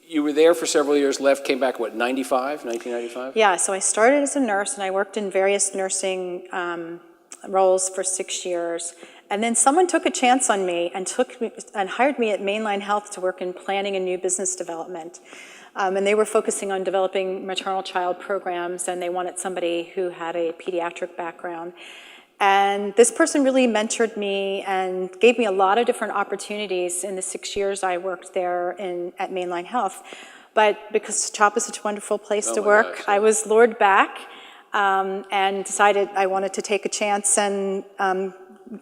you were there for several years, left, came back, what, 1995? Yeah, so I started as a nurse, and I worked in various nursing roles for 6 years. And then someone took a chance on me and hired me at Mainline Health to work in planning and new business development. And they were focusing on developing maternal child programs, and they wanted somebody who had a pediatric background. And this person really mentored me and gave me a lot of different opportunities in the 6 years I worked there at Mainline Health. But because CHOP is such a wonderful place to work, I was lured back and decided I wanted to take a chance and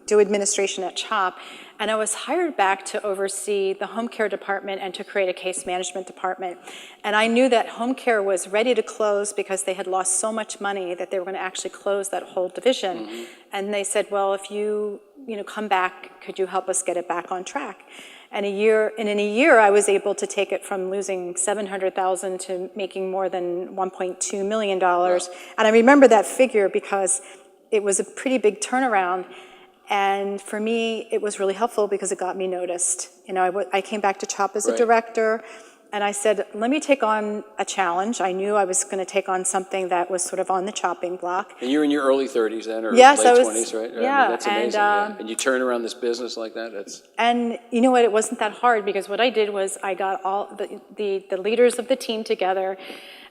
do administration at CHOP. And I was hired back to oversee the home care department and to create a case management department. And I knew that home care was ready to close because they had lost so much money that they were going to actually close that whole division. Mm-hmm. And they said, well, if you come back, could you help us get it back on track? And in a year, I was able to take it from losing $700,000 to making more than $1.2 million. Wow. And I remember that figure because it was a pretty big turnaround. And for me, it was really helpful because it got me noticed. I came back to CHOP as a director, and I said, let me take on a challenge. I knew I was going to take on something that was sort of on the chopping block. And you were in your early 30s then, or yes, late 20s, right? Yeah. I mean, that's amazing. And you turn around this business like that? And you know what? It wasn't that hard because what I did was I got all the leaders of the team together,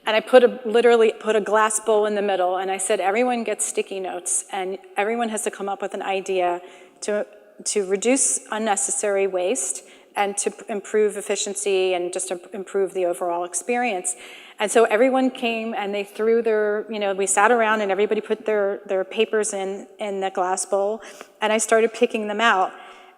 and I literally put a glass bowl in the middle, and I said, everyone gets sticky notes, and everyone has to come up with an idea to reduce unnecessary waste and to improve efficiency and just to improve the overall experience. And so everyone came and they threw we sat around and everybody put their papers in the glass bowl, and I started picking them out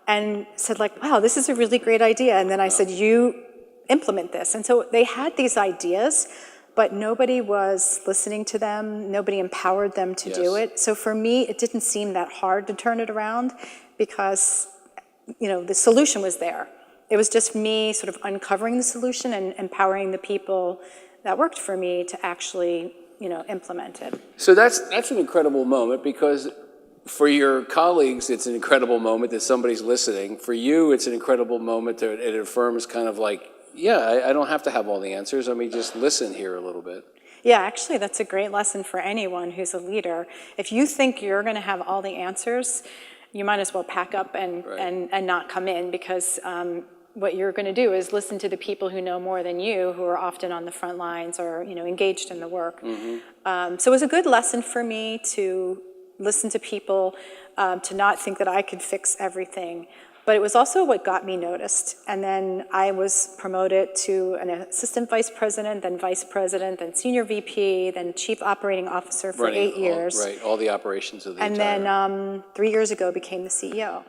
and said wow, this is a really great idea. And then I said, you implement this. And so they had these ideas, but nobody was listening to them. Nobody empowered them to do it. So for me, it didn't seem that hard to turn it around because, the solution was there. It was just me sort of uncovering the solution and empowering the people that worked for me to actually, implement it. So that's an incredible moment because for your colleagues, it's an incredible moment that somebody's listening. For you, it's an incredible moment that it affirms kind of I don't have to have all the answers. Let me just listen here a little bit. Yeah, actually, that's a great lesson for anyone who's a leader. If you think you're going to have all the answers, you might as well pack up and not come in because what you're going to do is listen to the people who know more than you, who are often on the front lines or engaged in the work. Mm-hmm. So it was a good lesson for me to listen to people, to not think that I could fix everything. But it was also what got me noticed. And then I was promoted to an assistant vice president, then vice president, then senior VP, then chief operating officer for 8 years. All the operations of the entire... And then 3 years ago became the CEO.